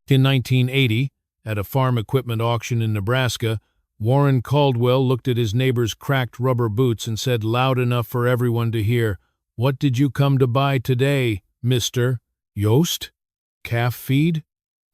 In 1980, at a farm equipment auction in Nebraska, Warren Caldwell looked at his neighbor's cracked rubber boots and said loud enough for everyone to hear, "What did you come to buy today, Mr. Yost? Calf feed?"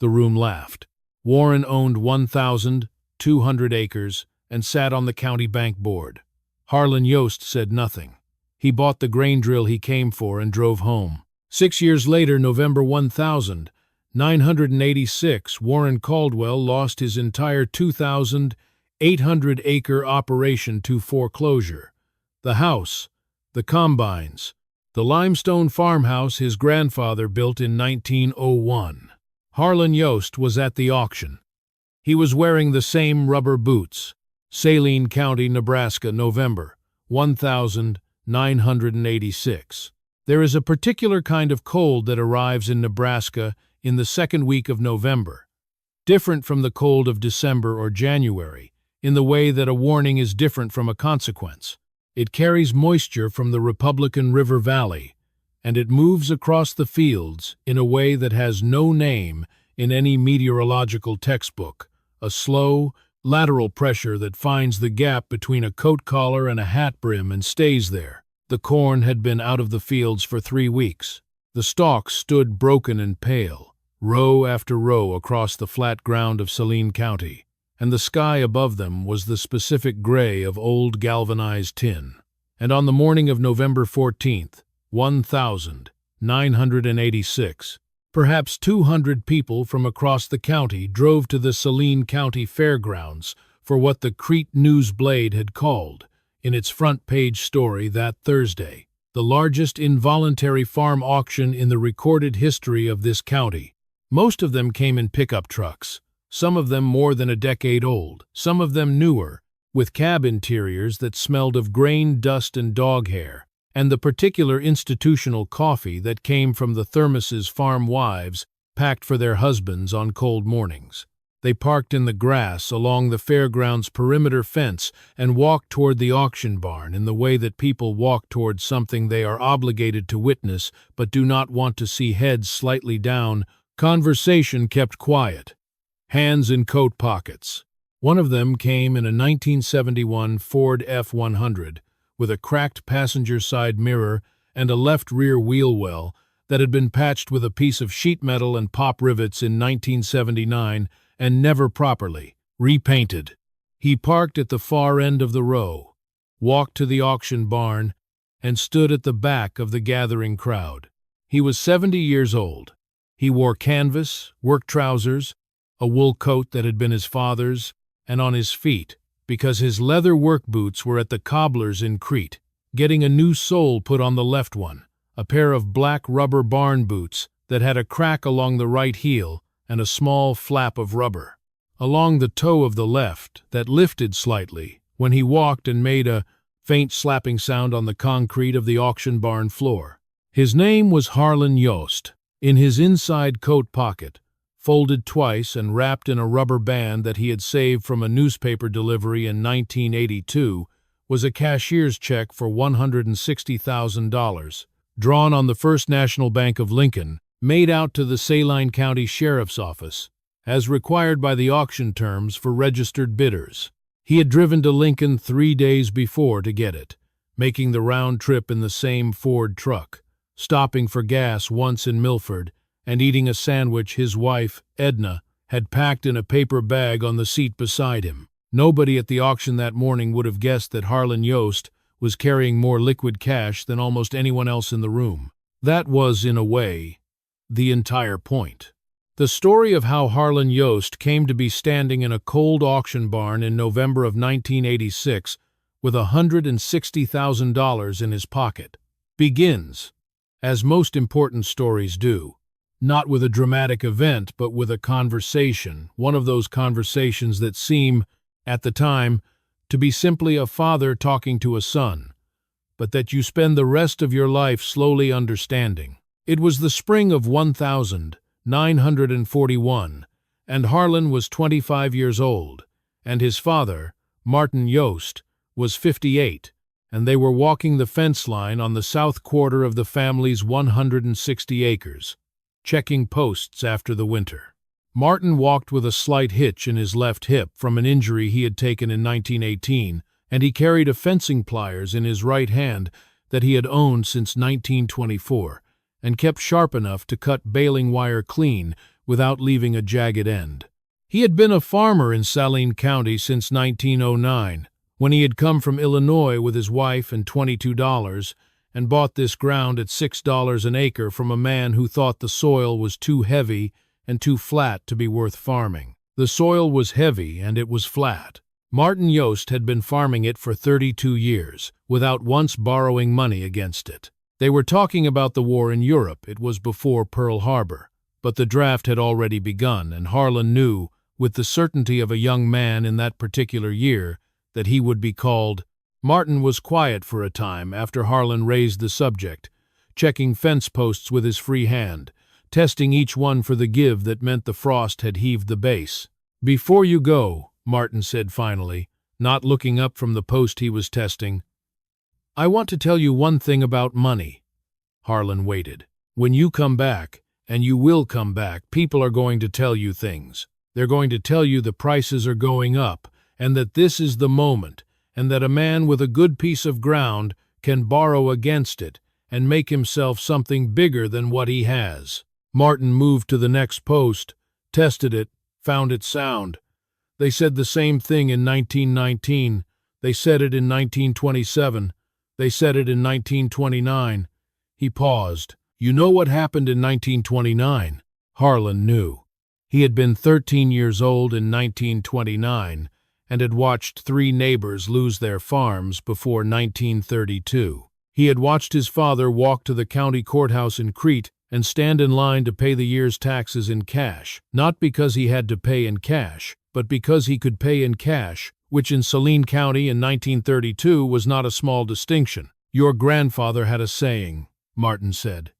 The room laughed. Warren owned 1,200 acres and sat on the county bank board. Harlan Yost said nothing. He bought the grain drill he came for and drove home. 6 years later, November 1986, Warren Caldwell lost his entire 2,800-acre operation to foreclosure. The house, the combines, the limestone farmhouse his grandfather built in 1901. Harlan Yost was at the auction. He was wearing the same rubber boots. Saline County, Nebraska, November 1986. There is a particular kind of cold that arrives in Nebraska in the second week of November, different from the cold of December or January, in the way that a warning is different from a consequence. It carries moisture from the Republican River Valley, and it moves across the fields in a way that has no name in any meteorological textbook, a slow, lateral pressure that finds the gap between a coat collar and a hat brim and stays there. The corn had been out of the fields for 3 weeks. The stalks stood broken and pale, row after row across the flat ground of Saline County, and the sky above them was the specific gray of old galvanized tin. And on the morning of November 14th, 1986, perhaps 200 people from across the county drove to the Saline County Fairgrounds for what the Crete News Blade had called, in its front-page story that Thursday, the largest involuntary farm auction in the recorded history of this county. Most of them came in pickup trucks, some of them more than a decade old, some of them newer, with cab interiors that smelled of grain, dust, and dog hair, and the particular institutional coffee that came from the thermoses farm wives packed for their husbands on cold mornings. They parked in the grass along the fairground's perimeter fence and walked toward the auction barn in the way that people walk toward something they are obligated to witness but do not want to see heads slightly down. Conversation kept quiet. Hands in coat pockets. One of them came in a 1971 Ford F-100 with a cracked passenger side mirror and a left rear wheel well that had been patched with a piece of sheet metal and pop rivets in 1979 and never properly repainted. He parked at the far end of the row, walked to the auction barn, and stood at the back of the gathering crowd. He was 70 years old. He wore canvas, work trousers, a wool coat that had been his father's, and on his feet, because his leather work boots were at the cobbler's in Crete, getting a new sole put on the left one, a pair of black rubber barn boots that had a crack along the right heel and a small flap of rubber along the toe of the left that lifted slightly when he walked and made a faint slapping sound on the concrete of the auction barn floor. His name was Harlan Yost. In his inside coat pocket, folded twice and wrapped in a rubber band that he had saved from a newspaper delivery in 1982, was a cashier's check for $160,000, drawn on the First National Bank of Lincoln, made out to the Saline County Sheriff's Office, as required by the auction terms for registered bidders. He had driven to Lincoln 3 days before to get it, making the round trip in the same Ford truck, stopping for gas once in Milford, and eating a sandwich his wife, Edna, had packed in a paper bag on the seat beside him. Nobody at the auction that morning would have guessed that Harlan Yost was carrying more liquid cash than almost anyone else in the room. That was, in a way, the entire point. The story of how Harlan Yost came to be standing in a cold auction barn in November of 1986 with $160,000 in his pocket begins, as most important stories do, not with a dramatic event, but with a conversation, one of those conversations that seem, at the time, to be simply a father talking to a son, but that you spend the rest of your life slowly understanding. It was the spring of 1941, and Harlan was 25 years old, and his father, Martin Yost, was 58, and they were walking the fence line on the south quarter of the family's 160 acres, checking posts after the winter. Martin walked with a slight hitch in his left hip from an injury he had taken in 1918, and he carried a fencing pliers in his right hand that he had owned since 1924, and kept sharp enough to cut baling wire clean without leaving a jagged end. He had been a farmer in Saline County since 1909, when he had come from Illinois with his wife and $22, and bought this ground at $6 an acre from a man who thought the soil was too heavy and too flat to be worth farming. The soil was heavy and it was flat. Harlan Yost had been farming it for 32 years, without once borrowing money against it. They were talking about the war in Europe. It was before Pearl Harbor, but the draft had already begun, and Harlan knew, with the certainty of a young man in that particular year, that he would be called. Martin was quiet for a time after Harlan raised the subject, checking fence posts with his free hand, testing each one for the give that meant the frost had heaved the base. "Before you go," Martin said finally, not looking up from the post he was testing, "I want to tell you one thing about money." Harlan waited. "When you come back, and you will come back, people are going to tell you things. They're going to tell you the prices are going up, and that this is the moment, and that a man with a good piece of ground can borrow against it and make himself something bigger than what he has." Martin moved to the next post, tested it, found it sound. They said the same thing in 1919. They said it in 1927. They said it in 1929. He paused. "You know what happened in 1929? Harlan knew. He had been 13 years old in 1929 and had watched 3 neighbors lose their farms before 1932. He had watched his father walk to the county courthouse in Crete and stand in line to pay the year's taxes in cash, not because he had to pay in cash, but because he could pay in cash, which in Saline County in 1932 was not a small distinction. "Your grandfather had a saying," Martin said.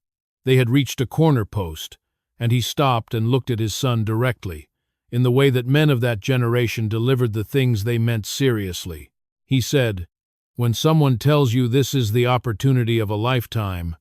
They had reached a corner post, and he stopped and looked at his son directly, in the way that men of that generation delivered the things they meant seriously. He said, "When someone tells you this is the opportunity of a lifetime,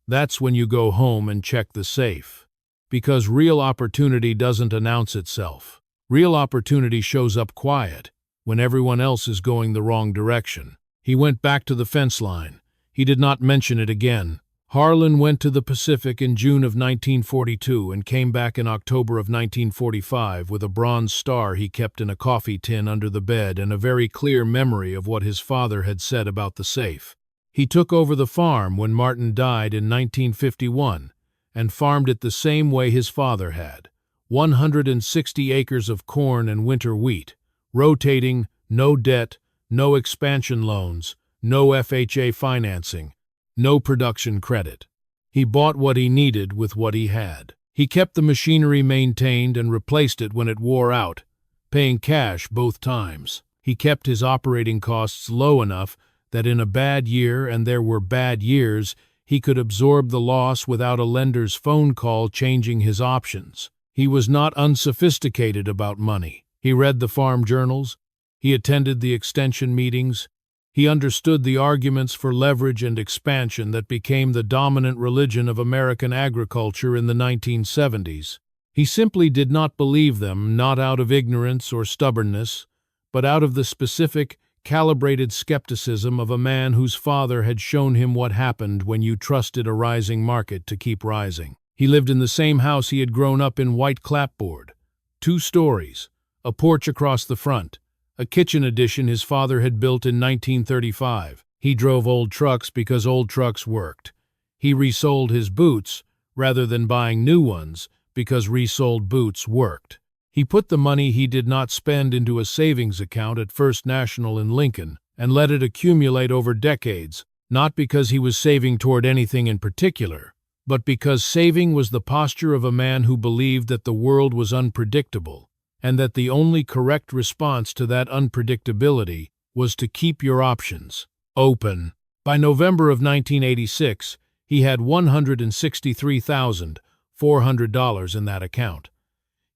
that's when you go home and check the safe. Because real opportunity doesn't announce itself. Real opportunity shows up quiet, when everyone else is going the wrong direction." He went back to the fence line. He did not mention it again. Harlan went to the Pacific in June of 1942 and came back in October of 1945 with a bronze star he kept in a coffee tin under the bed and a very clear memory of what his father had said about the safe. He took over the farm when Martin died in 1951 and farmed it the same way his father had, 160 acres of corn and winter wheat, rotating, no debt, no expansion loans, no FHA financing, no production credit. He bought what he needed with what he had. He kept the machinery maintained and replaced it when it wore out, paying cash both times. He kept his operating costs low enough that in a bad year, and there were bad years, he could absorb the loss without a lender's phone call changing his options. He was not unsophisticated about money. He read the farm journals. He attended the extension meetings. He understood the arguments for leverage and expansion that became the dominant religion of American agriculture in the 1970s. He simply did not believe them, not out of ignorance or stubbornness, but out of the specific, calibrated skepticism of a man whose father had shown him what happened when you trusted a rising market to keep rising. He lived in the same house he had grown up in, white clapboard, 2 stories, a porch across the front, a kitchen addition his father had built in 1935. He drove old trucks because old trucks worked. He resold his boots rather than buying new ones because resold boots worked. He put the money he did not spend into a savings account at First National in Lincoln and let it accumulate over decades, not because he was saving toward anything in particular, but because saving was the posture of a man who believed that the world was unpredictable, and that the only correct response to that unpredictability was to keep your options open. By November of 1986, he had $163,400 in that account.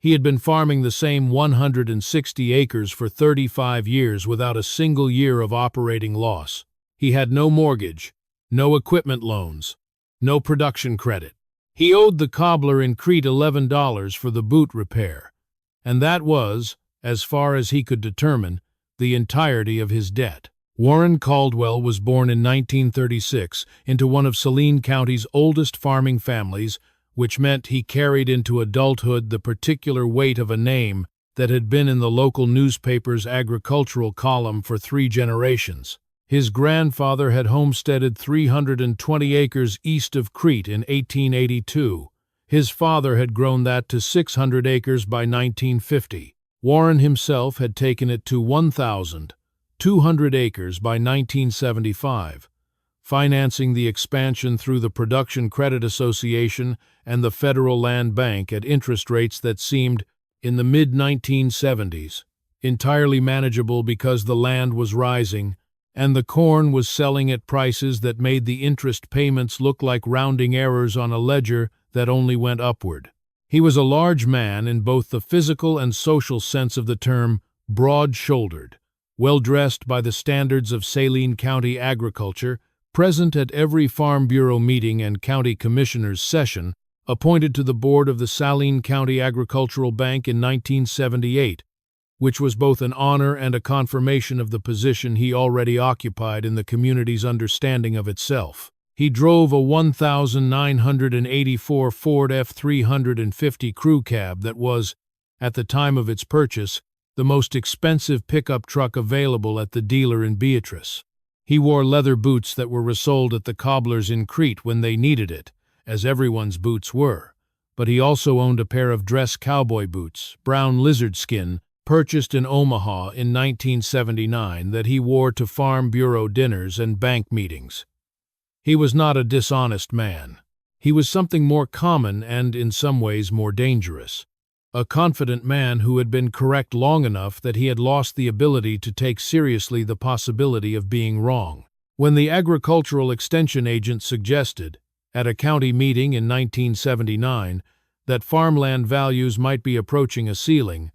He had been farming the same 160 acres for 35 years without a single year of operating loss. He had no mortgage, no equipment loans, no production credit. He owed the cobbler in Crete $11 for the boot repair, and that was, as far as he could determine, the entirety of his debt. Warren Caldwell was born in 1936 into one of Saline County's oldest farming families, which meant he carried into adulthood the particular weight of a name that had been in the local newspaper's agricultural column for 3 generations. His grandfather had homesteaded 320 acres east of Crete in 1882. His father had grown that to 600 acres by 1950. Warren himself had taken it to 1,200 acres by 1975, financing the expansion through the Production Credit Association and the Federal Land Bank at interest rates that seemed, in the mid-1970s, entirely manageable because the land was rising and the corn was selling at prices that made the interest payments look like rounding errors on a ledger that only went upward. He was a large man in both the physical and social sense of the term, broad-shouldered, well-dressed by the standards of Saline County agriculture, present at every Farm Bureau meeting and county commissioners' session, appointed to the board of the Saline County Agricultural Bank in 1978, which was both an honor and a confirmation of the position he already occupied in the community's understanding of itself. He drove a 1984 Ford F-350 crew cab that was, at the time of its purchase, the most expensive pickup truck available at the dealer in Beatrice. He wore leather boots that were resold at the cobblers in Crete when they needed it, as everyone's boots were, but he also owned a pair of dress cowboy boots, brown lizard skin, purchased in Omaha in 1979 that he wore to Farm Bureau dinners and bank meetings. He was not a dishonest man. He was something more common and, in some ways, more dangerous. A confident man who had been correct long enough that he had lost the ability to take seriously the possibility of being wrong. When the agricultural extension agent suggested, at a county meeting in 1979, that farmland values might be approaching a ceiling,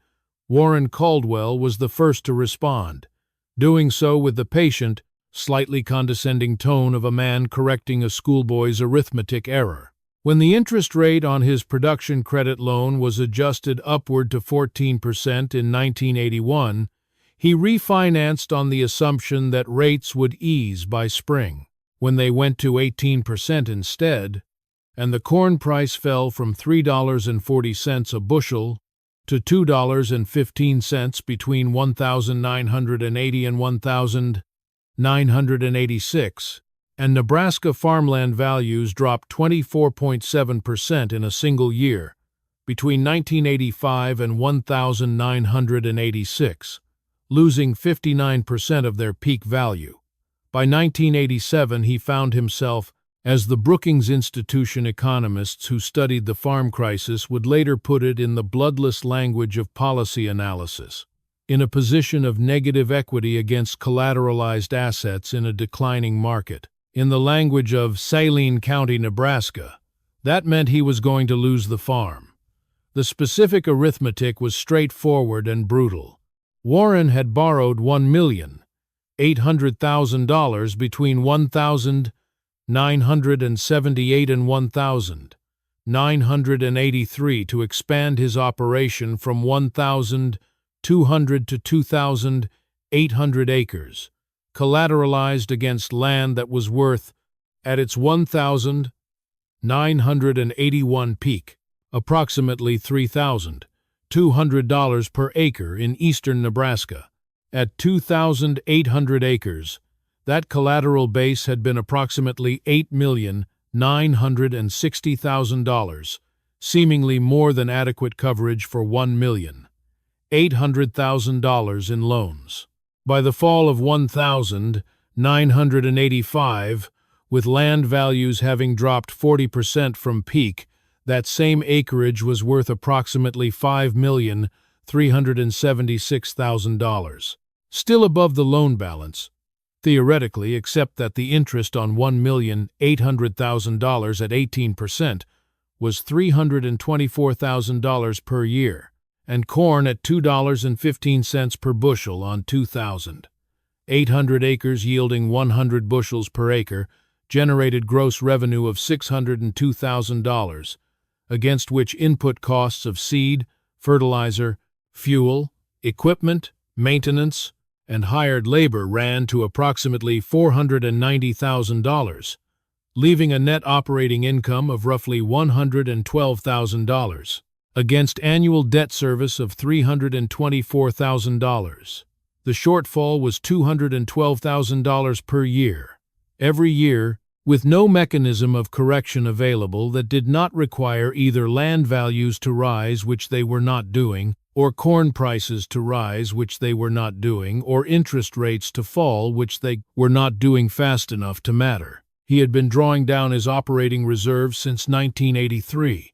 Warren Caldwell was the first to respond, doing so with the patient, slightly condescending tone of a man correcting a schoolboy's arithmetic error. When the interest rate on his production credit loan was adjusted upward to 14% in 1981, he refinanced on the assumption that rates would ease by spring. When they went to 18% instead, and the corn price fell from $3.40 a bushel to $2.15 between 1,980 and 1,986, and Nebraska farmland values dropped 24.7% in a single year, between 1985 and 1,986, losing 59% of their peak value. By 1987, he found himself, as the Brookings Institution economists who studied the farm crisis would later put it in the bloodless language of policy analysis, in a position of negative equity against collateralized assets in a declining market. In the language of Saline County, Nebraska, that meant he was going to lose the farm. The specific arithmetic was straightforward and brutal. Warren had borrowed $1,800,000 between 1,978 and 1,983 to expand his operation from 1,200 to 2,800 acres, collateralized against land that was worth, at its 1,981 peak, approximately $3,200 per acre in eastern Nebraska. At 2,800 acres, that collateral base had been approximately $8,960,000, seemingly more than adequate coverage for $1,800,000 in loans. By the fall of 1,985, with land values having dropped 40% from peak, that same acreage was worth approximately $5,376,000. Still above the loan balance, theoretically, except that the interest on $1,800,000 at 18% was $324,000 per year, and corn at $2.15 per bushel on 2,800 acres yielding 100 bushels per acre generated gross revenue of $602,000, against which input costs of seed, fertilizer, fuel, equipment, maintenance, and hired labor ran to approximately $490,000, leaving a net operating income of roughly $112,000, against annual debt service of $324,000. The shortfall was $212,000 per year, every year, with no mechanism of correction available that did not require either land values to rise, which they were not doing, or corn prices to rise, which they were not doing, or interest rates to fall, which they were not doing fast enough to matter. He had been drawing down his operating reserves since 1983.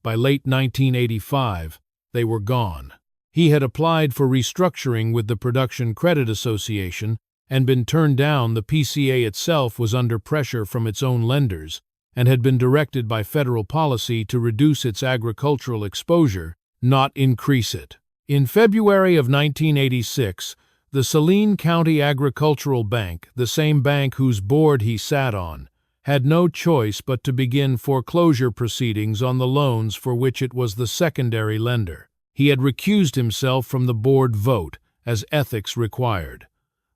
By late 1985, they were gone. He had applied for restructuring with the Production Credit Association and been turned down. The PCA itself was under pressure from its own lenders and had been directed by federal policy to reduce its agricultural exposure, not increase it. In February of 1986, the Saline County Agricultural Bank, the same bank whose board he sat on, had no choice but to begin foreclosure proceedings on the loans for which it was the secondary lender. He had recused himself from the board vote, as ethics required.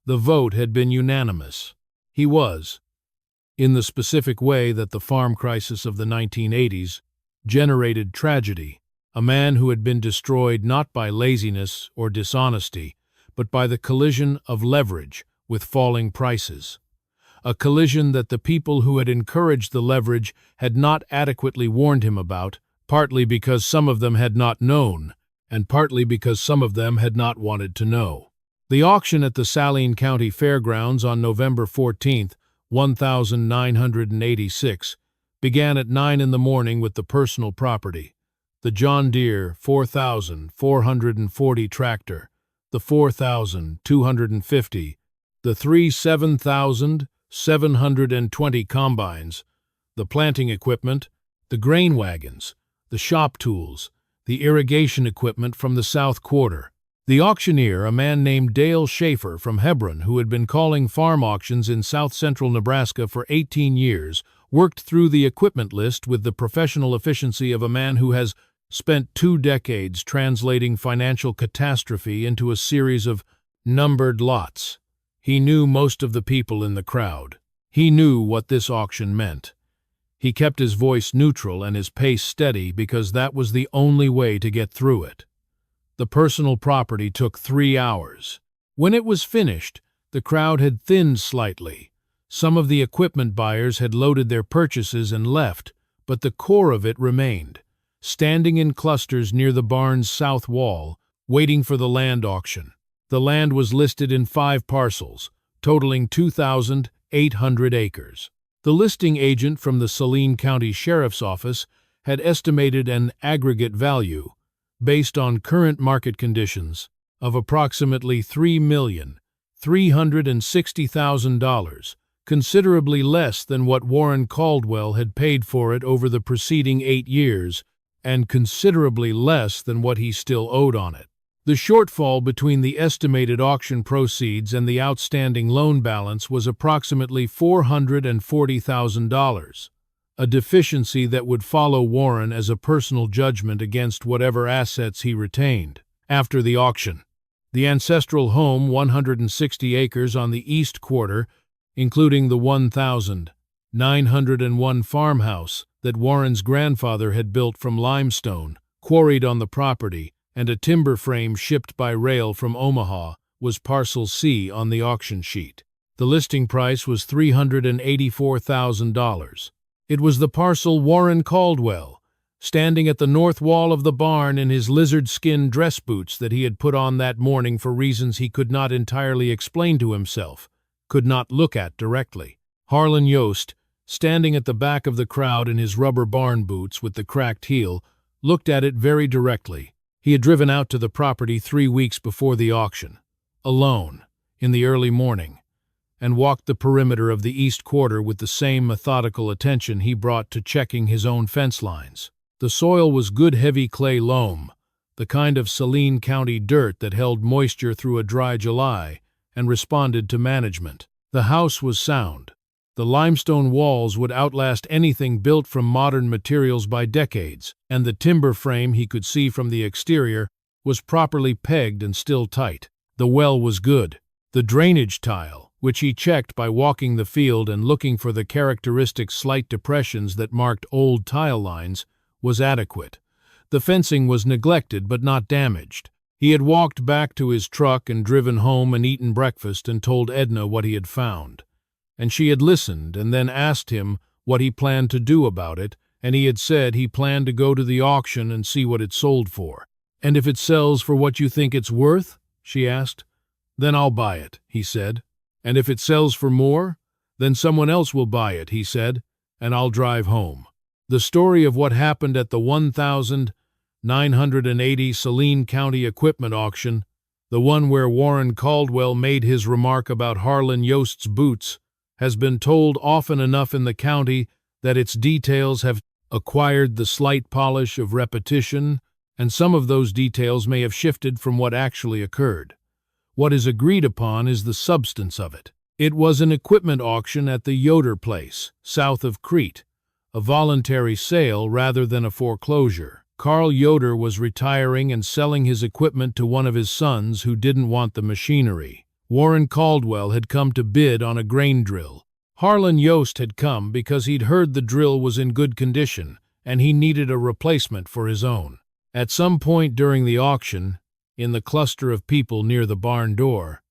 The vote had been unanimous. He was, in the specific way that the farm crisis of the 1980s generated tragedy, a man who had been destroyed not by laziness or dishonesty, but by the collision of leverage with falling prices. A collision that the people who had encouraged the leverage had not adequately warned him about, partly because some of them had not known, and partly because some of them had not wanted to know. The auction at the Saline County Fairgrounds on November 14, 1986, began at 9 in the morning with the personal property, the John Deere 4,440 tractor, the 4,250, the three 7,720 combines, the planting equipment, the grain wagons, the shop tools, the irrigation equipment from the South Quarter. The auctioneer, a man named Dale Schaefer from Hebron, who had been calling farm auctions in south-central Nebraska for 18 years, worked through the equipment list with the professional efficiency of a man who has spent 2 decades translating financial catastrophe into a series of numbered lots. He knew most of the people in the crowd. He knew what this auction meant. He kept his voice neutral and his pace steady because that was the only way to get through it. The personal property took 3 hours. When it was finished, the crowd had thinned slightly. Some of the equipment buyers had loaded their purchases and left, but the core of it remained, standing in clusters near the barn's south wall, waiting for the land auction. The land was listed in 5 parcels, totaling 2,800 acres. The listing agent from the Saline County Sheriff's Office had estimated an aggregate value, based on current market conditions, of approximately $3,360,000, considerably less than what Warren Caldwell had paid for it over the preceding 8 years, and considerably less than what he still owed on it. The shortfall between the estimated auction proceeds and the outstanding loan balance was approximately $440,000, a deficiency that would follow Warren as a personal judgment against whatever assets he retained. After the auction, the ancestral home, 160 acres on the East Quarter, including the 1,901 farmhouse that Warren's grandfather had built from limestone, quarried on the property, and a timber frame shipped by rail from Omaha, was Parcel C on the auction sheet. The listing price was $384,000. It was the parcel Warren Caldwell, standing at the north wall of the barn in his lizard-skin dress boots that he had put on that morning for reasons he could not entirely explain to himself, could not look at directly. Harlan Yost, standing at the back of the crowd in his rubber barn boots with the cracked heel, looked at it very directly. He had driven out to the property 3 weeks before the auction, alone, in the early morning, and walked the perimeter of the East Quarter with the same methodical attention he brought to checking his own fence lines. The soil was good heavy clay loam, the kind of Saline County dirt that held moisture through a dry July and responded to management. The house was sound. The limestone walls would outlast anything built from modern materials by decades, and the timber frame he could see from the exterior was properly pegged and still tight. The well was good. The drainage tile, which he checked by walking the field and looking for the characteristic slight depressions that marked old tile lines, was adequate. The fencing was neglected but not damaged. He had walked back to his truck and driven home and eaten breakfast and told Edna what he had found. And she had listened and then asked him what he planned to do about it, and he had said he planned to go to the auction and see what it sold for. "And if it sells for what you think it's worth?" she asked. "Then I'll buy it," he said. "And if it sells for more? Then someone else will buy it," he said, "and I'll drive home." The story of what happened at the 1980 Saline County equipment auction, the one where Warren Caldwell made his remark about Harlan Yost's boots, has been told often enough in the county that its details have acquired the slight polish of repetition, and some of those details may have shifted from what actually occurred. What is agreed upon is the substance of it. It was an equipment auction at the Yoder place, south of Crete, a voluntary sale rather than a foreclosure. Carl Yoder was retiring and selling his equipment to one of his sons who didn't want the machinery. Warren Caldwell had come to bid on a grain drill. Harlan Yost had come because he'd heard the drill was in good condition and he needed a replacement for his own. At some point during the auction, in the cluster of people near the barn door,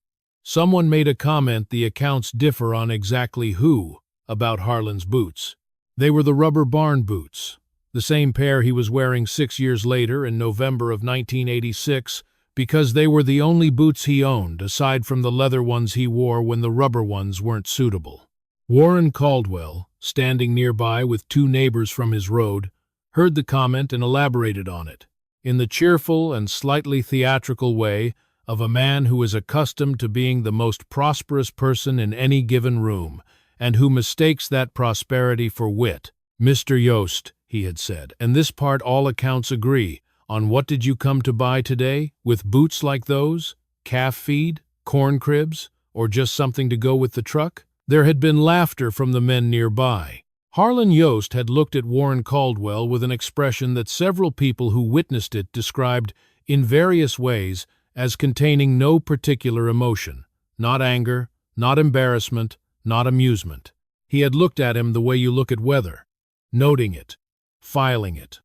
someone made a comment the accounts differ on exactly who about Harlan's boots. They were the rubber barn boots, the same pair he was wearing 6 years later in November of 1986, because they were the only boots he owned, aside from the leather ones he wore when the rubber ones weren't suitable. Warren Caldwell, standing nearby with 2 neighbors from his road, heard the comment and elaborated on it, in the cheerful and slightly theatrical way of a man who is accustomed to being the most prosperous person in any given room, and who mistakes that prosperity for wit. "Mr. Yost," he had said, "and this part all accounts agree. On what did you come to buy today? With boots like those? Calf feed? Corn cribs? Or just something to go with the truck?" There had been laughter from the men nearby. Harlan Yost had looked at Warren Caldwell with an expression that several people who witnessed it described in various ways as containing no particular emotion, not anger, not embarrassment, not amusement. He had looked at him the way you look at weather, noting it, filing it,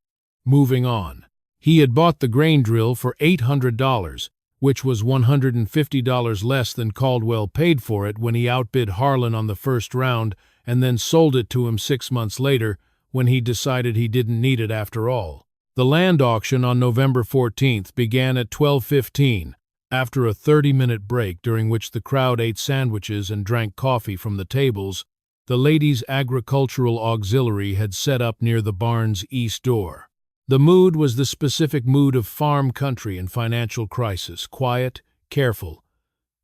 moving on. He had bought the grain drill for $800, which was $150 less than Caldwell paid for it when he outbid Harlan on the first round, and then sold it to him 6 months later when he decided he didn't need it after all. The land auction on November 14th began at 12:15, after a 30-minute break during which the crowd ate sandwiches and drank coffee from the tables. The Ladies' Agricultural Auxiliary had set up near the barn's east door. The mood was the specific mood of farm country in financial crisis, quiet, careful,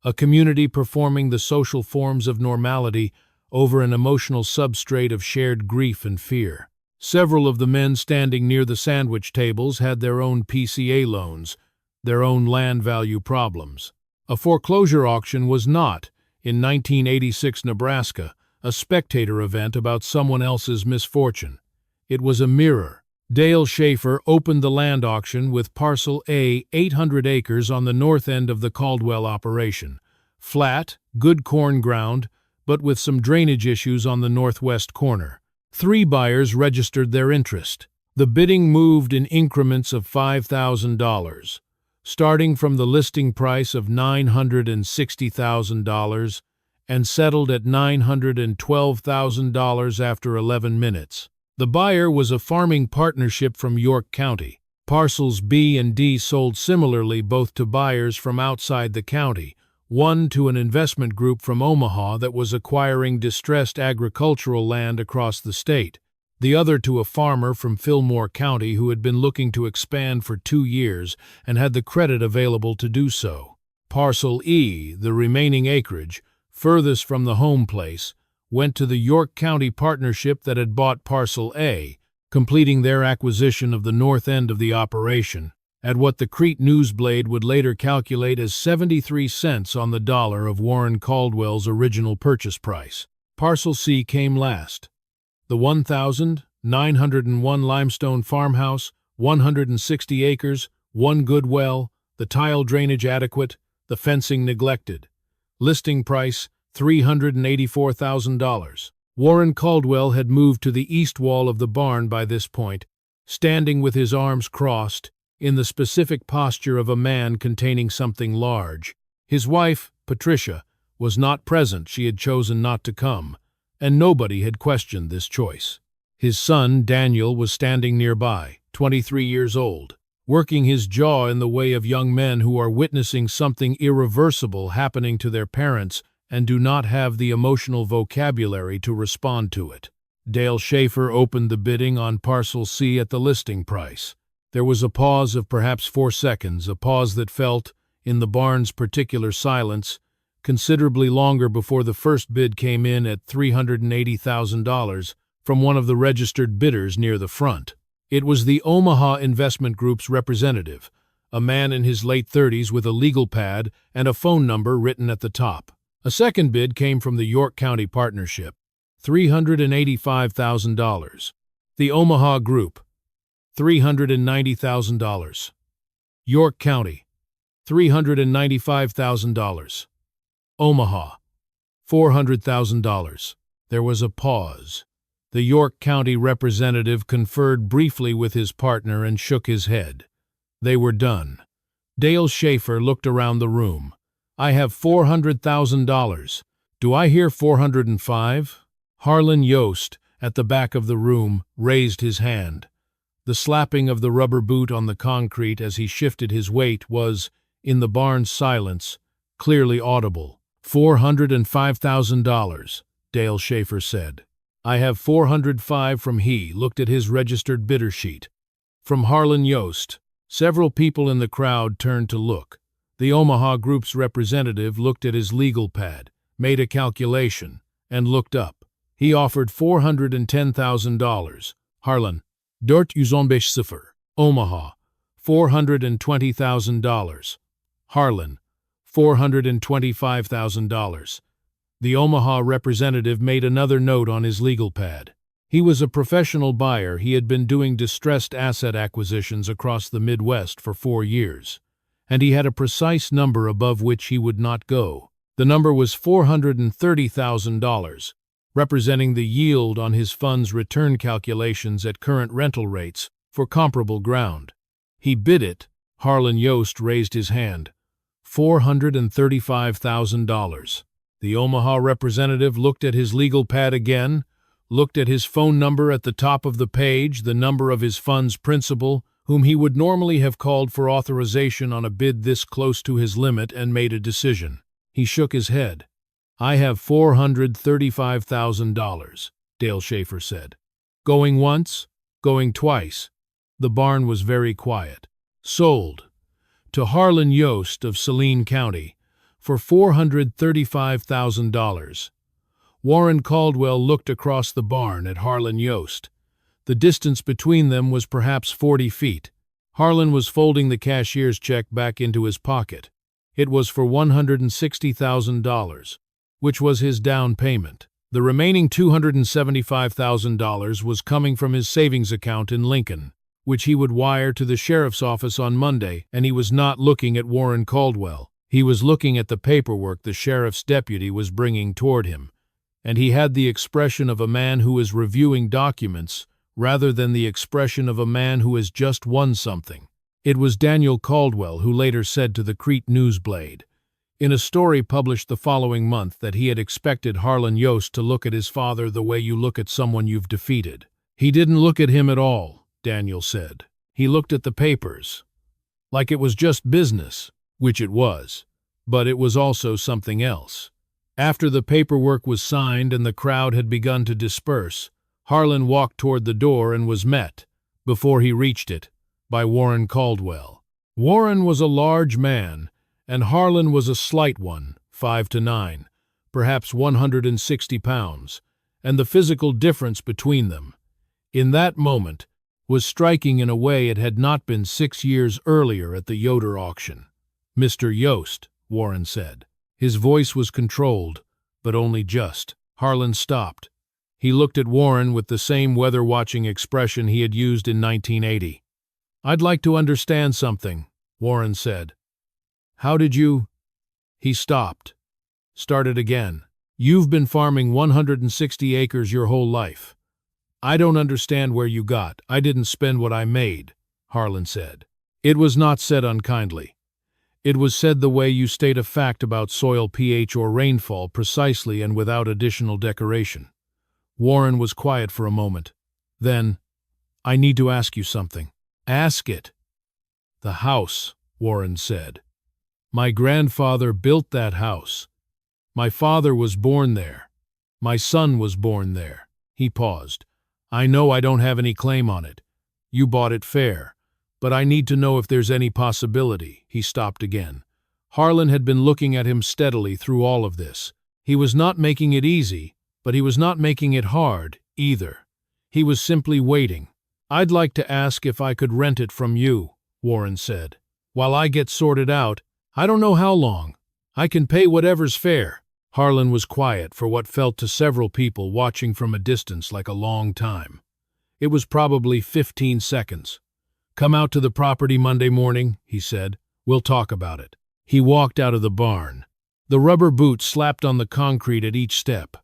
a community performing the social forms of normality over an emotional substrate of shared grief and fear. Several of the men standing near the sandwich tables had their own PCA loans, their own land value problems. A foreclosure auction was not, in 1986 Nebraska, a spectator event about someone else's misfortune. It was a mirror. Dale Schaefer opened the land auction with Parcel A, 800 acres on the north end of the Caldwell operation. Flat, good corn ground, but with some drainage issues on the northwest corner. 3 buyers registered their interest. The bidding moved in increments of $5,000, starting from the listing price of $960,000 and settled at $912,000 after 11 minutes. The buyer was a farming partnership from York County. Parcels B and D sold similarly both to buyers from outside the county, one to an investment group from Omaha that was acquiring distressed agricultural land across the state, the other to a farmer from Fillmore County who had been looking to expand for 2 years and had the credit available to do so. Parcel E, the remaining acreage, furthest from the home place, went to the York County partnership that had bought Parcel A, completing their acquisition of the north end of the operation, at what the Crete Newsblade would later calculate as 73 cents on the dollar of Warren Caldwell's original purchase price. Parcel C came last. The 1,901 limestone farmhouse, 160 acres, one good well, the tile drainage adequate, the fencing neglected. Listing price, $384,000. Warren Caldwell had moved to the east wall of the barn by this point, standing with his arms crossed, in the specific posture of a man containing something large. His wife, Patricia, was not present. She had chosen not to come, and nobody had questioned this choice. His son, Daniel, was standing nearby, 23 years old, working his jaw in the way of young men who are witnessing something irreversible happening to their parents and do not have the emotional vocabulary to respond to it. Dale Schaefer opened the bidding on Parcel C at the listing price. There was a pause of perhaps 4 seconds, a pause that felt, in the barn's particular silence, considerably longer before the first bid came in at $380,000 from one of the registered bidders near the front. It was the Omaha Investment Group's representative, a man in his late 30s with a legal pad and a phone number written at the top. A second bid came from the York County Partnership, $385,000. The Omaha Group, $390,000. York County, $395,000. Omaha, $400,000. There was a pause. The York County representative conferred briefly with his partner and shook his head. They were done. Dale Schaefer looked around the room. I have $400,000. Do I hear 405? Harlan Yost, at the back of the room, raised his hand. The slapping of the rubber boot on the concrete as he shifted his weight was, in the barn's silence, clearly audible. $405,000, Dale Schaefer said. I have 405 from he looked at his registered bidder sheet. From Harlan Yost. Several people in the crowd turned to look. The Omaha Group's representative looked at his legal pad, made a calculation, and looked up. He offered $410,000. Harlan, dort uzonbesh Ziffer. Omaha, $420,000. Harlan, $425,000. The Omaha representative made another note on his legal pad. He was a professional buyer. He had been doing distressed asset acquisitions across the Midwest for 4 years, and he had a precise number above which he would not go. The number was $430,000, representing the yield on his fund's return calculations at current rental rates for comparable ground. He bid it. Harlan Yost raised his hand. $435,000. The Omaha representative looked at his legal pad again, looked at his phone number at the top of the page, the number of his fund's principal, whom he would normally have called for authorization on a bid this close to his limit, and made a decision. He shook his head. I have $435,000, Dale Schaefer said. Going once, going twice. The barn was very quiet. Sold. To Harlan Yost of Saline County, for $435,000. Warren Caldwell looked across the barn at Harlan Yost. The distance between them was perhaps 40 feet. Harlan was folding the cashier's check back into his pocket. It was for $160,000, which was his down payment. The remaining $275,000 was coming from his savings account in Lincoln, which he would wire to the sheriff's office on Monday, and he was not looking at Warren Caldwell. He was looking at the paperwork the sheriff's deputy was bringing toward him, and he had the expression of a man who is reviewing documents rather than the expression of a man who has just won something. It was Daniel Caldwell who later said to the Crete Newsblade, in a story published the following month, that he had expected Harlan Yost to look at his father the way you look at someone you've defeated. He didn't look at him at all, Daniel said. He looked at the papers, like it was just business. Which it was, but it was also something else. After the paperwork was signed and the crowd had begun to disperse, Harlan walked toward the door and was met, before he reached it, by Warren Caldwell. Warren was a large man, and Harlan was a slight one, 5'9", perhaps 160 pounds, and the physical difference between them, in that moment, was striking in a way it had not been 6 years earlier at the Yoder auction. Mr. Yost, Warren said. His voice was controlled, but only just. Harlan stopped. He looked at Warren with the same weather-watching expression he had used in 1980. "I'd like to understand something," Warren said. "How did you—" He stopped. Started again. "You've been farming 160 acres your whole life. I don't understand where you got. I didn't spend what I made," Harlan said. It was not said unkindly. It was said the way you state a fact about soil pH or rainfall precisely and without additional decoration. Warren was quiet for a moment. Then, "I need to ask you something." "Ask it." "The house," Warren said. "My grandfather built that house. My father was born there. My son was born there." He paused. "I know I don't have any claim on it. You bought it fair. But I need to know if there's any possibility." He stopped again. Harlan had been looking at him steadily through all of this. He was not making it easy, but he was not making it hard, either. He was simply waiting. "I'd like to ask if I could rent it from you," Warren said. "While I get sorted out, I don't know how long. I can pay whatever's fair." Harlan was quiet for what felt to several people watching from a distance like a long time. It was probably 15 seconds. "Come out to the property Monday morning," he said. "We'll talk about it." He walked out of the barn. The rubber boots slapped on the concrete at each step.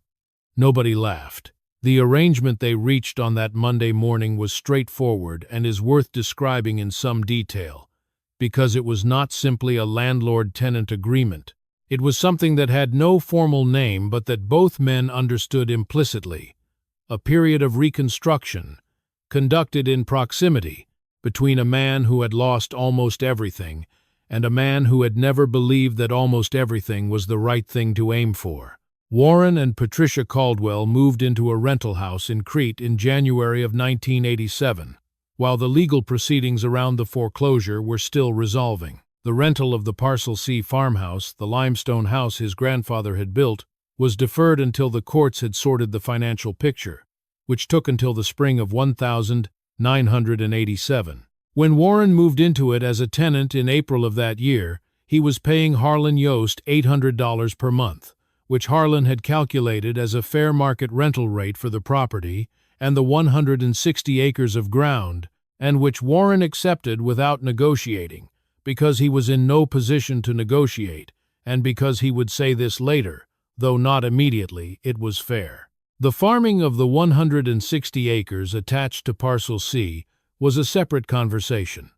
Nobody laughed. The arrangement they reached on that Monday morning was straightforward and is worth describing in some detail, because it was not simply a landlord-tenant agreement. It was something that had no formal name but that both men understood implicitly. A period of reconstruction, conducted in proximity, between a man who had lost almost everything and a man who had never believed that almost everything was the right thing to aim for. Warren and Patricia Caldwell moved into a rental house in Crete in January of 1987, while the legal proceedings around the foreclosure were still resolving. The rental of the Parcel C farmhouse, the limestone house his grandfather had built, was deferred until the courts had sorted the financial picture, which took until the spring of 1987. When Warren moved into it as a tenant in April of that year, he was paying Harlan Yost $800 per month, which Harlan had calculated as a fair market rental rate for the property and the 160 acres of ground, and which Warren accepted without negotiating, because he was in no position to negotiate, and because he would say this later, though not immediately, it was fair. The farming of the 160 acres attached to Parcel C was a separate conversation.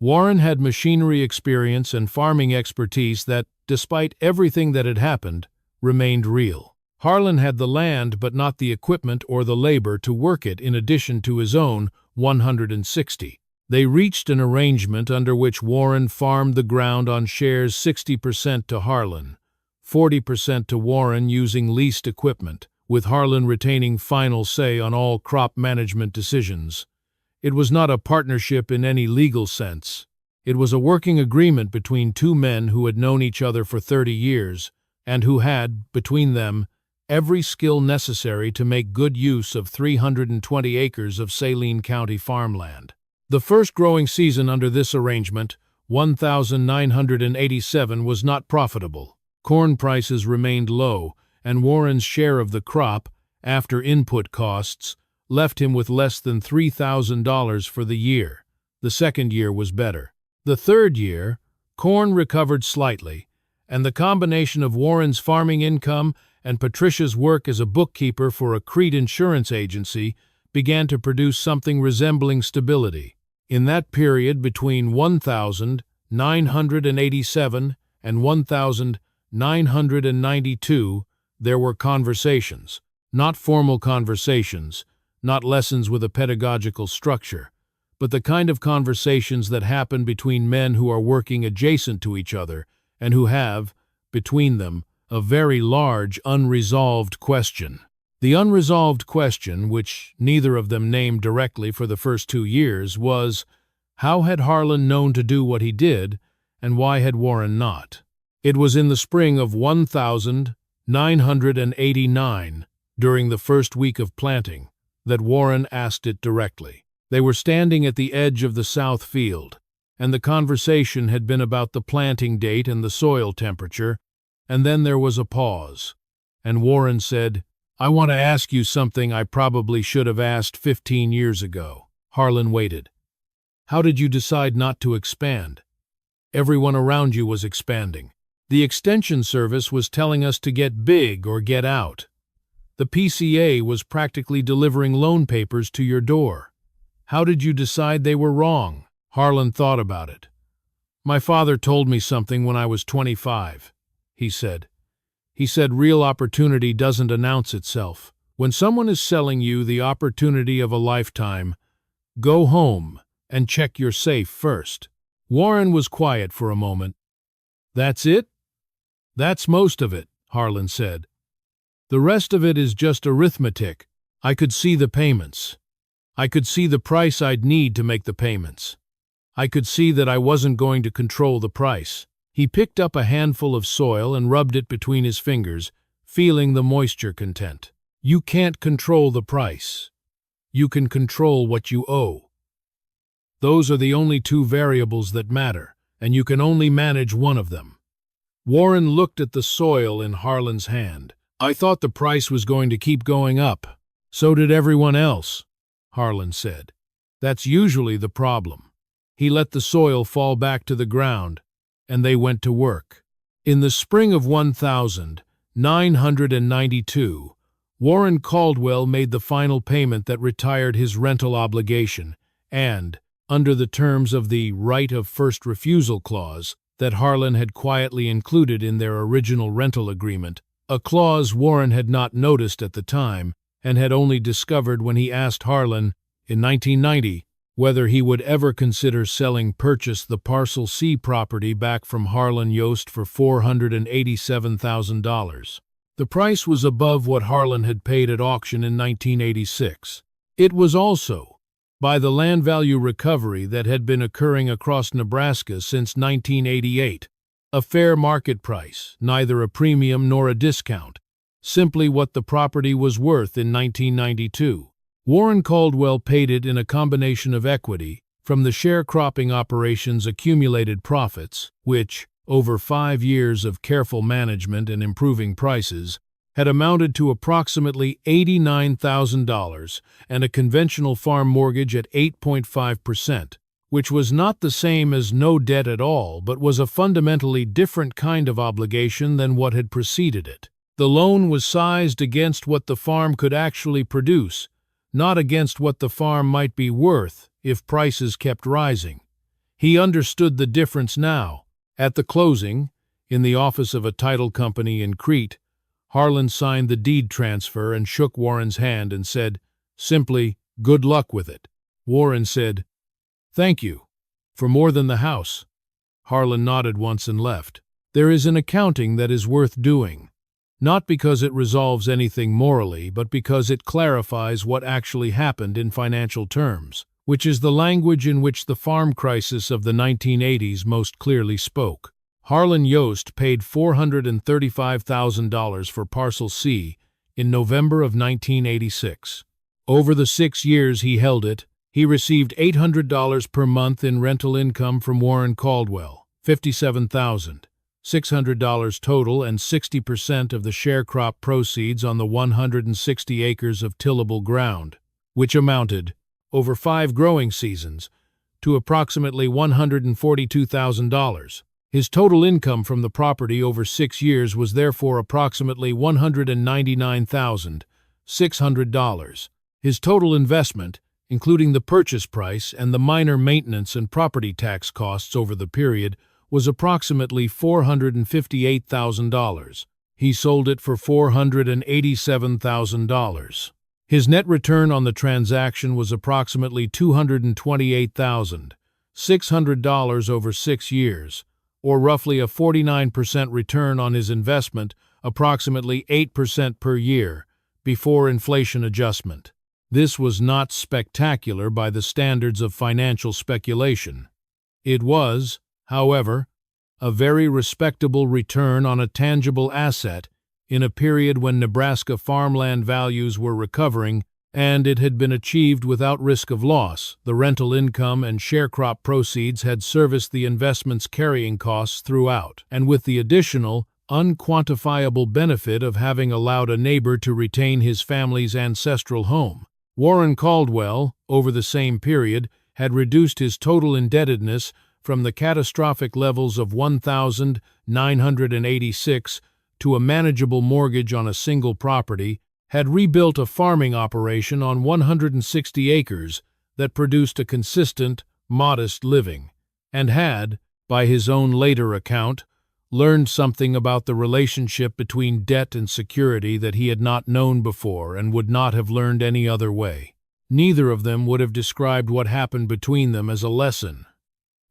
Warren had machinery experience and farming expertise that, despite everything that had happened, remained real. Harlan had the land but not the equipment or the labor to work it in addition to his own 160. They reached an arrangement under which Warren farmed the ground on shares 60% to Harlan, 40% to Warren using leased equipment, with Harlan retaining final say on all crop management decisions. It was not a partnership in any legal sense. It was a working agreement between two men who had known each other for 30 years and who had, between them, every skill necessary to make good use of 320 acres of Saline County farmland. The first growing season under this arrangement, 1987, was not profitable. Corn prices remained low, and Warren's share of the crop, after input costs, left him with less than $3,000 for the year. The second year was better. The third year, corn recovered slightly, and the combination of Warren's farming income and Patricia's work as a bookkeeper for a Crete insurance agency began to produce something resembling stability. In that period between 1987 and 1992, there were conversations, not formal conversations, not lessons with a pedagogical structure, but the kind of conversations that happen between men who are working adjacent to each other and who have, between them, a very large unresolved question. The unresolved question, which neither of them named directly for the first 2 years, was, how had Harlan known to do what he did, and why had Warren not? It was in the spring of 1989, during the first week of planting, that Warren asked it directly. They were standing at the edge of the south field, and the conversation had been about the planting date and the soil temperature, and then there was a pause, and Warren said, I want to ask you something I probably should have asked 15 years ago. Harlan waited. How did you decide not to expand? Everyone around you was expanding. The extension service was telling us to get big or get out. The PCA was practically delivering loan papers to your door. How did you decide they were wrong? Harlan thought about it. My father told me something when I was 25, he said. He said real opportunity doesn't announce itself. When someone is selling you the opportunity of a lifetime, go home and check your safe first. Warren was quiet for a moment. That's it? That's most of it, Harlan said. The rest of it is just arithmetic. I could see the payments. I could see the price I'd need to make the payments. I could see that I wasn't going to control the price. He picked up a handful of soil and rubbed it between his fingers, feeling the moisture content. You can't control the price. You can control what you owe. Those are the only two variables that matter, and you can only manage one of them. Warren looked at the soil in Harlan's hand. I thought the price was going to keep going up. So did everyone else, Harlan said. That's usually the problem. He let the soil fall back to the ground, and they went to work. In the spring of 1992, Warren Caldwell made the final payment that retired his rental obligation and, under the terms of the right of first refusal clause that Harlan had quietly included in their original rental agreement, a clause Warren had not noticed at the time and had only discovered when he asked Harlan, in 1990, whether he would ever consider selling the Parcel C property back from Harlan Yost for $487,000. The price was above what Harlan had paid at auction in 1986. It was also, by the land value recovery that had been occurring across Nebraska since 1988, a fair market price, neither a premium nor a discount, simply what the property was worth in 1992. Warren Caldwell paid it in a combination of equity from the sharecropping operation's accumulated profits, which, over 5 years of careful management and improving prices, had amounted to approximately $89,000, and a conventional farm mortgage at 8.5%, which was not the same as no debt at all but was a fundamentally different kind of obligation than what had preceded it. The loan was sized against what the farm could actually produce, not against what the farm might be worth if prices kept rising. He understood the difference now. At the closing, in the office of a title company in Crete, Harlan signed the deed transfer and shook Warren's hand and said, simply, "Good luck with it." Warren said, "Thank you. For more than the house." Harlan nodded once and left. There is an accounting that is worth doing. Not because it resolves anything morally, but because it clarifies what actually happened in financial terms, which is the language in which the farm crisis of the 1980s most clearly spoke. Harlan Yost paid $435,000 for Parcel C in November of 1986. Over the 6 years he held it, he received $800 per month in rental income from Warren Caldwell, $57,600 total, and 60% of the sharecrop proceeds on the 160 acres of tillable ground, which amounted, over 5 growing seasons, to approximately $142,000. His total income from the property over 6 years was therefore approximately $199,600. His total investment, including the purchase price and the minor maintenance and property tax costs over the period, was approximately $458,000. He sold it for $487,000. His net return on the transaction was approximately $228,600 over 6 years, or roughly a 49% return on his investment, approximately 8% per year, before inflation adjustment. This was not spectacular by the standards of financial speculation. It was, however, a very respectable return on a tangible asset in a period when Nebraska farmland values were recovering, and it had been achieved without risk of loss. The rental income and sharecrop proceeds had serviced the investment's carrying costs throughout, and with the additional, unquantifiable benefit of having allowed a neighbor to retain his family's ancestral home. Warren Caldwell, over the same period, had reduced his total indebtedness from the catastrophic levels of $1,986 to a manageable mortgage on a single property, had rebuilt a farming operation on 160 acres that produced a consistent, modest living, and had, by his own later account, learned something about the relationship between debt and security that he had not known before and would not have learned any other way. Neither of them would have described what happened between them as a lesson.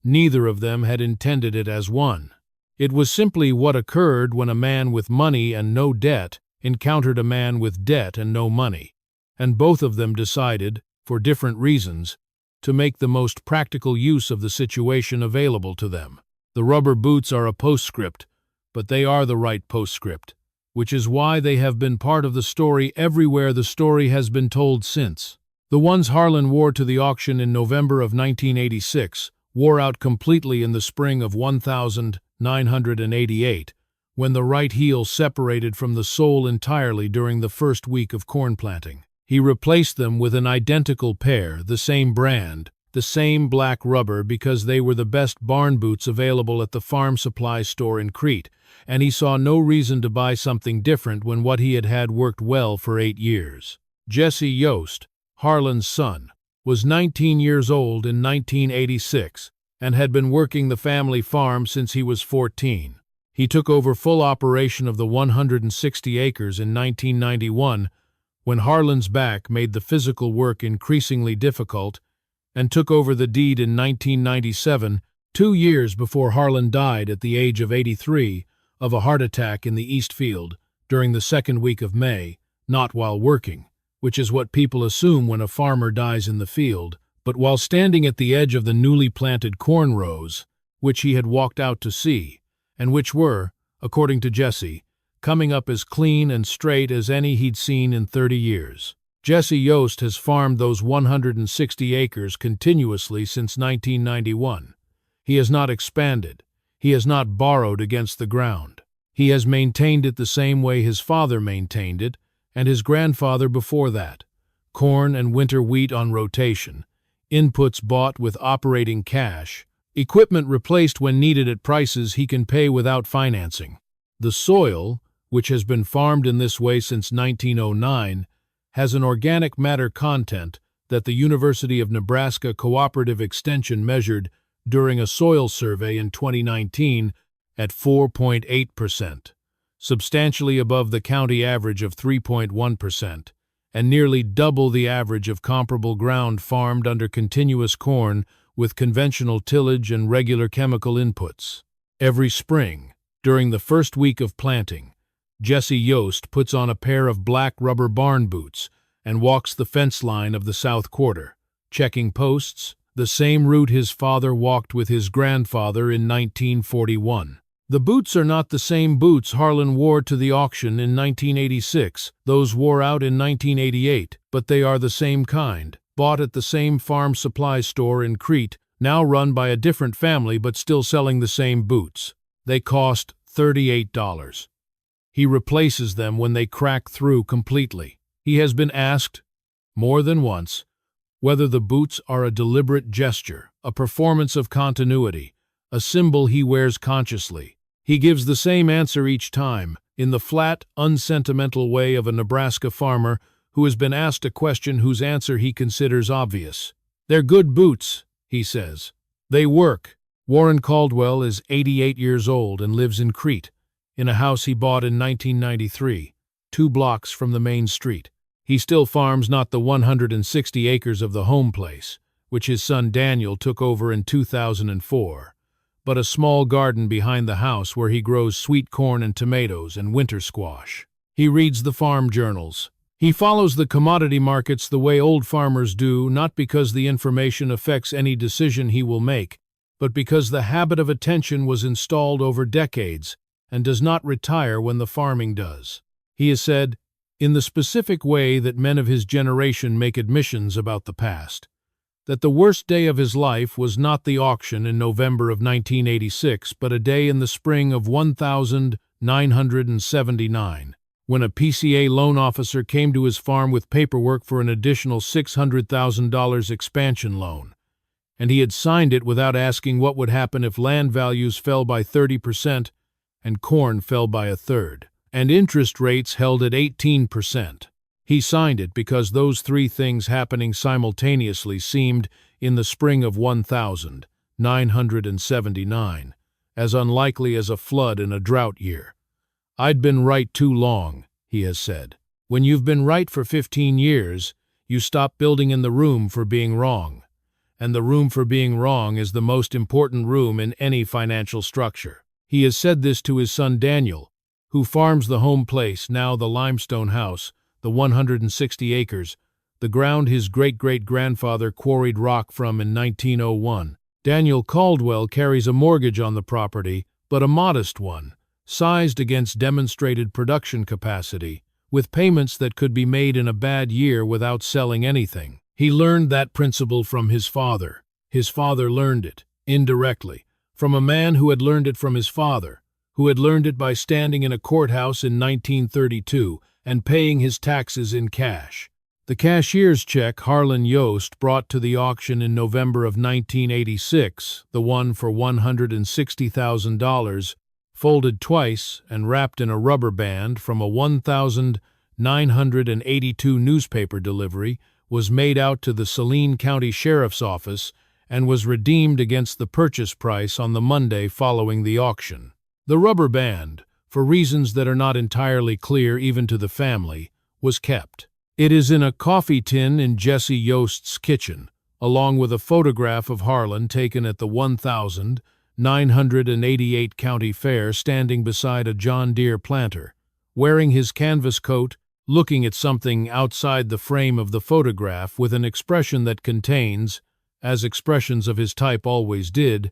Neither of them had intended it as one. It was simply what occurred when a man with money and no debt encountered a man with debt and no money, and both of them decided, for different reasons, to make the most practical use of the situation available to them. The rubber boots are a postscript, but they are the right postscript, which is why they have been part of the story everywhere the story has been told since. The ones Harlan wore to the auction in November of 1986 wore out completely in the spring of 1988, when the right heel separated from the sole entirely during the first week of corn planting. He replaced them with an identical pair, the same brand, the same black rubber, because they were the best barn boots available at the farm supply store in Crete, and he saw no reason to buy something different when what he had had worked well for 8 years. Jesse Yost, Harlan's son, was 19 years old in 1986 and had been working the family farm since he was 14. He took over full operation of the 160 acres in 1991 when Harlan's back made the physical work increasingly difficult, and took over the deed in 1997, 2 years before Harlan died at the age of 83 of a heart attack in the East Field during the second week of May, not while working, which is what people assume when a farmer dies in the field, but while standing at the edge of the newly planted corn rows, which he had walked out to see, and which were, according to Jesse, coming up as clean and straight as any he'd seen in 30 years. Jesse Yost has farmed those 160 acres continuously since 1991. He has not expanded. He has not borrowed against the ground. He has maintained it the same way his father maintained it, and his grandfather before that. Corn and winter wheat on rotation, inputs bought with operating cash, equipment replaced when needed at prices he can pay without financing. The soil, which has been farmed in this way since 1909, has an organic matter content that the University of Nebraska Cooperative Extension measured during a soil survey in 2019 at 4.8%, substantially above the county average of 3.1%, and nearly double the average of comparable ground farmed under continuous corn with conventional tillage and regular chemical inputs. Every spring, during the first week of planting, Jesse Yost puts on a pair of black rubber barn boots and walks the fence line of the south quarter, checking posts, the same route his father walked with his grandfather in 1941. The boots are not the same boots Harlan wore to the auction in 1986, those wore out in 1988, but they are the same kind, bought at the same farm supply store in Crete, now run by a different family but still selling the same boots. They cost $38. He replaces them when they crack through completely. He has been asked, more than once, whether the boots are a deliberate gesture, a performance of continuity, a symbol he wears consciously. He gives the same answer each time, in the flat, unsentimental way of a Nebraska farmer who has been asked a question whose answer he considers obvious. "They're good boots," he says. "They work." Warren Caldwell is 88 years old and lives in Crete, in a house he bought in 1993, 2 blocks from the main street. He still farms not the 160 acres of the home place, which his son Daniel took over in 2004, but a small garden behind the house where he grows sweet corn and tomatoes and winter squash. He reads the farm journals. He follows the commodity markets the way old farmers do, not because the information affects any decision he will make, but because the habit of attention was installed over decades and does not retire when the farming does. He has said, in the specific way that men of his generation make admissions about the past, that the worst day of his life was not the auction in November of 1986, but a day in the spring of 1988. 979, when a PCA loan officer came to his farm with paperwork for an additional $600,000 expansion loan, and he had signed it without asking what would happen if land values fell by 30% and corn fell by a third, and interest rates held at 18%. He signed it because those three things happening simultaneously seemed, in the spring of 1979, as unlikely as a flood in a drought year. "I'd been right too long," he has said. When you've been right for 15 years, you stop building in the room for being wrong. And the room for being wrong is the most important room in any financial structure. He has said this to his son Daniel, who farms the home place, now the limestone house, the 160 acres, the ground his great-great-grandfather quarried rock from in 1901. Daniel Caldwell carries a mortgage on the property, but a modest one, sized against demonstrated production capacity, with payments that could be made in a bad year without selling anything. He learned that principle from his father. His father learned it, indirectly, from a man who had learned it from his father, who had learned it by standing in a courthouse in 1932 and paying his taxes in cash. The cashier's check Harlan Yost brought to the auction in November of 1986, the one for $160,000, folded twice and wrapped in a rubber band from a 1,982 newspaper delivery, was made out to the Saline County Sheriff's Office and was redeemed against the purchase price on the Monday following the auction. The rubber band, for reasons that are not entirely clear even to the family, was kept. It is in a coffee tin in Jesse Yost's kitchen, along with a photograph of Harlan taken at the 1988 County Fair standing beside a John Deere planter, wearing his canvas coat, looking at something outside the frame of the photograph with an expression that contains, as expressions of his type always did,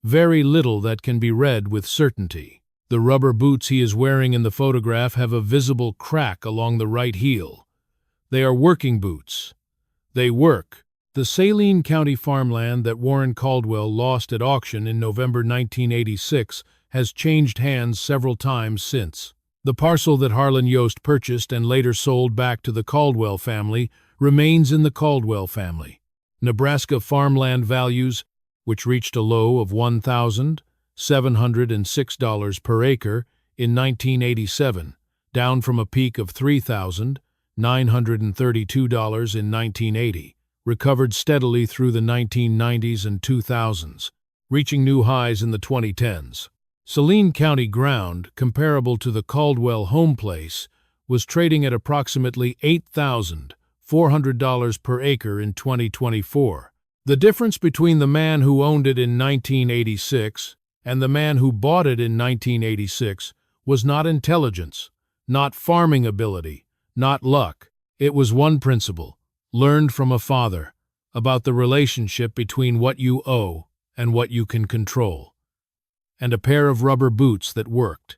very little that can be read with certainty. The rubber boots he is wearing in the photograph have a visible crack along the right heel. They are working boots. They work. The Saline County farmland that Warren Caldwell lost at auction in November 1986 has changed hands several times since. The parcel that Harlan Yost purchased and later sold back to the Caldwell family remains in the Caldwell family. Nebraska farmland values, which reached a low of $1,706 per acre in 1987, down from a peak of $3,932 in 1980, recovered steadily through the 1990s and 2000s, reaching new highs in the 2010s. Saline County ground, comparable to the Caldwell home place, was trading at approximately $8,400 per acre in 2024. The difference between the man who owned it in 1986 and the man who bought it in 1986 was not intelligence, not farming ability, not luck. It was one principle, learned from a father, about the relationship between what you owe and what you can control, and a pair of rubber boots that worked.